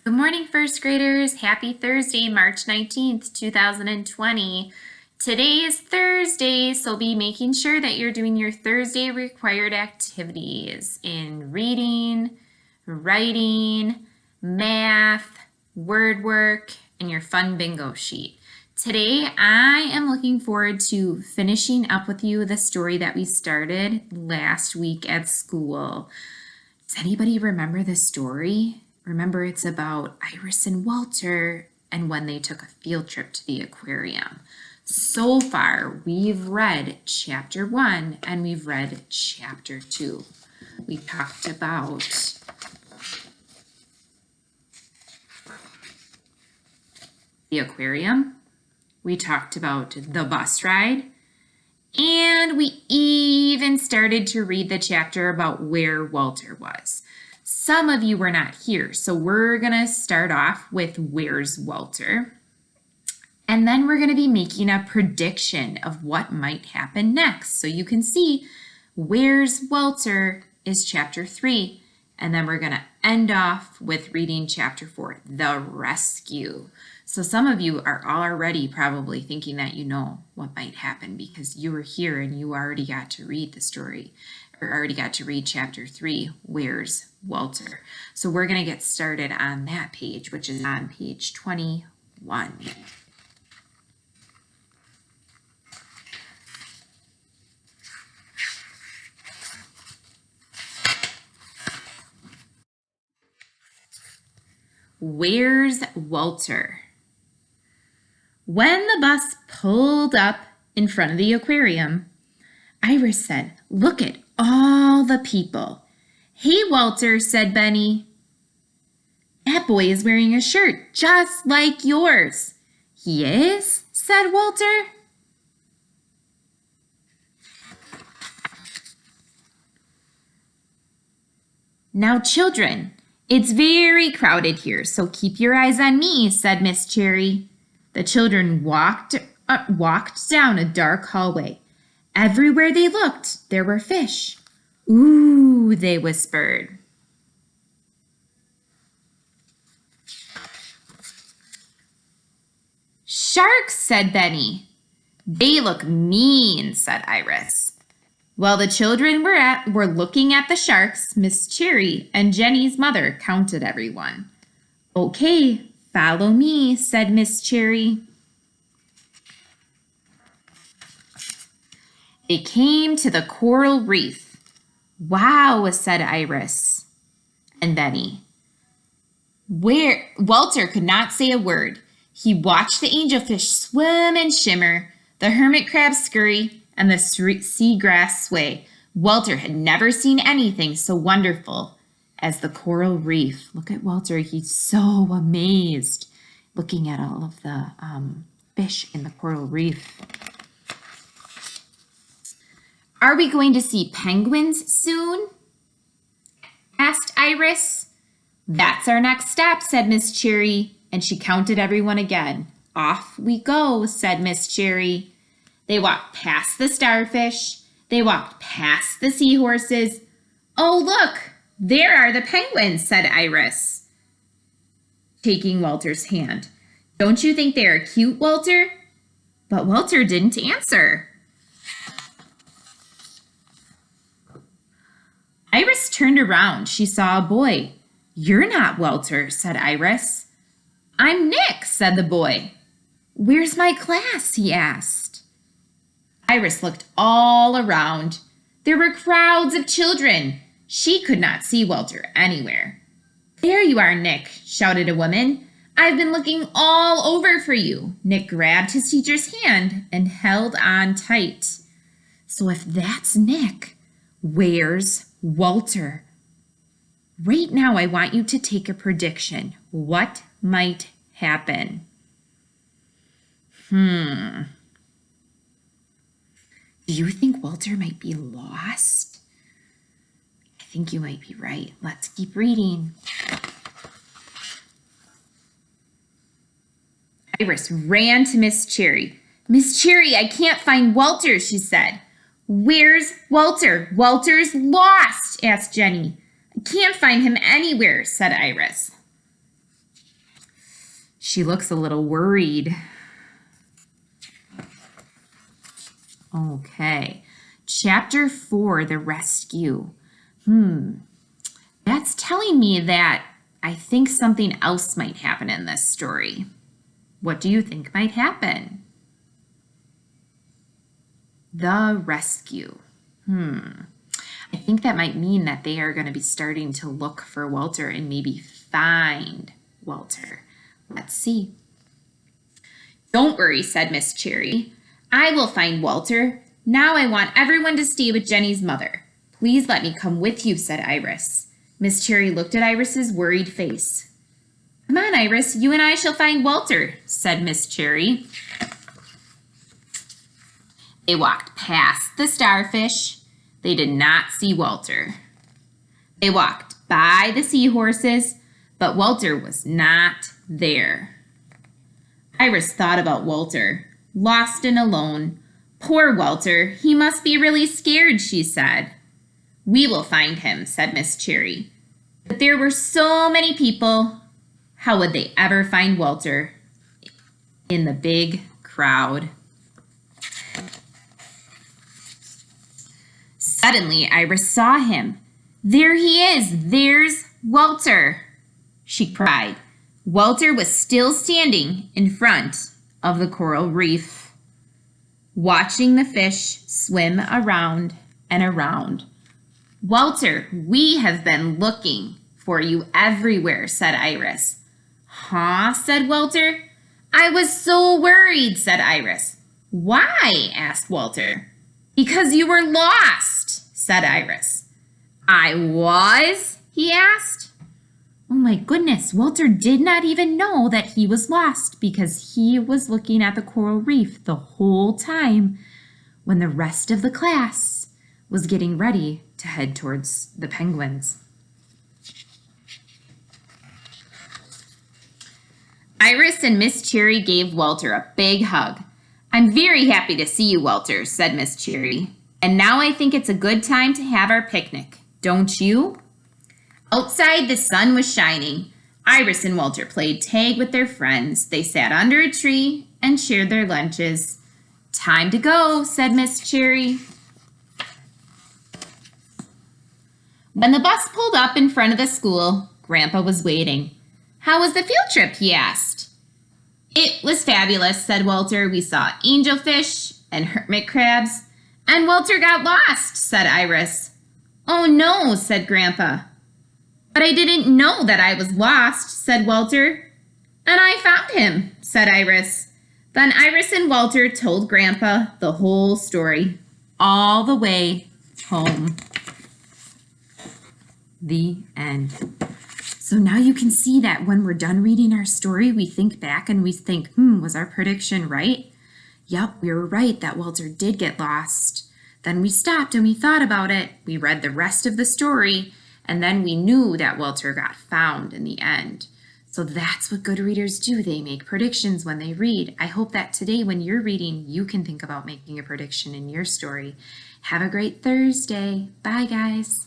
Good morning, first graders. Happy Thursday, March 19th, 2020. Today is Thursday, so be making sure that you're doing your Thursday required activities in reading, writing, math, word work, and your fun bingo sheet. Today, I am looking forward to finishing up with you the story that we started last week at school. Does anybody remember the story? Remember, it's about Iris and Walter and when they took a field trip to the aquarium. So far, we've read chapter 1 and we've read chapter 2. We talked about the aquarium. We talked about the bus ride. And we even started to read the chapter about where Walter was. Some of you were not here, so we're going to start off with where's Walter. And then we're going to be making a prediction of what might happen next. So you can see where's Walter is chapter 3. And then we're going to end off with reading chapter 4, the rescue. So some of you are already probably thinking that you know what might happen because you were here and you already got to read the story or already got to read chapter 3, where's Walter. So we're going to get started on that page, which is on page 21. Where's Walter? When the bus pulled up in front of the aquarium, Iris said, "Look at all the people." "Hey, Walter," said Benny. "That boy is wearing a shirt just like yours." "He is?" said Walter. "Now, children, it's very crowded here, so keep your eyes on me," said Miss Cherry. The children walked down a dark hallway. Everywhere they looked, there were fish. "Ooh," they whispered. "Sharks," said Benny. "They look mean," said Iris. While the children were looking at the sharks, Miss Cherry and Jenny's mother counted everyone. "Okay, follow me," said Miss Cherry. They came to the coral reef. "Wow," said Iris and Benny. Walter could not say a word. He watched the angelfish swim and shimmer, the hermit crab scurry, and the seagrass sway. Walter had never seen anything so wonderful as the coral reef. Look at Walter. He's so amazed looking at all of the fish in the coral reef. "Are we going to see penguins soon?" asked Iris. "That's our next stop," said Miss Cherry, and she counted everyone again. "Off we go," said Miss Cherry. They walked past the starfish. They walked past the seahorses. "Oh, look, there are the penguins," said Iris, taking Walter's hand. "Don't you think they are cute, Walter?" But Walter didn't answer. Iris turned around. She saw a boy. "You're not Walter," said Iris. "I'm Nick," said the boy. "Where's my class?" he asked. Iris looked all around. There were crowds of children. She could not see Walter anywhere. "There you are, Nick," shouted a woman. "I've been looking all over for you." Nick grabbed his teacher's hand and held on tight. So if that's Nick, where's Walter? Right now, I want you to take a prediction. What might happen? Do you think Walter might be lost? I think you might be right. Let's keep reading. Iris ran to Miss Cherry. "Miss Cherry, I can't find Walter," she said. "Where's Walter? Walter's lost," asked Jenny. "I can't find him anywhere," said Iris. She looks a little worried. Okay. Chapter 4, the rescue. That's telling me that I think something else might happen in this story. What do you think might happen? The rescue. I think that might mean that they are going to be starting to look for Walter and maybe find Walter. Let's see. Don't worry, said Miss Cherry. I will find Walter. Now I want everyone to stay with Jenny's mother. Please let me come with you, said Iris. Miss Cherry looked at Iris's worried face. Come on, Iris, you and I shall find Walter, said Miss Cherry. They walked past the starfish. They did not see Walter. They walked by the seahorses, but Walter was not there. Iris thought about Walter, lost and alone. Poor Walter, he must be really scared, she said. We will find him, said Miss Cherry. But there were so many people. How would they ever find Walter in the big crowd? Suddenly, Iris saw him. There he is. There's Walter, she cried. Walter was still standing in front of the coral reef, watching the fish swim around and around. Walter, we have been looking for you everywhere, said Iris. Huh, said Walter. I was so worried, said Iris. Why? Asked Walter. Because you were lost, said Iris. I was? He asked. Oh my goodness, Walter did not even know that he was lost because he was looking at the coral reef the whole time when the rest of the class was getting ready to head towards the penguins. Iris and Miss Cherry gave Walter a big hug. I'm very happy to see you, Walter, said Miss Cherry. And now I think it's a good time to have our picnic, don't you? Outside, the sun was shining. Iris and Walter played tag with their friends. They sat under a tree and shared their lunches. Time to go, said Miss Cherry. When the bus pulled up in front of the school, Grandpa was waiting. How was the field trip? He asked. It was fabulous, said Walter. We saw angelfish and hermit crabs, and Walter got lost, said Iris. Oh no, said Grandpa. But I didn't know that I was lost, said Walter. And I found him, said Iris. Then Iris and Walter told Grandpa the whole story, all the way home. The end. So now you can see that when we're done reading our story, we think back and we think, was our prediction right? Yep, we were right that Walter did get lost. Then we stopped and we thought about it. We read the rest of the story, and then we knew that Walter got found in the end. So that's what good readers do. They make predictions when they read. I hope that today when you're reading, you can think about making a prediction in your story. Have a great Thursday. Bye, guys.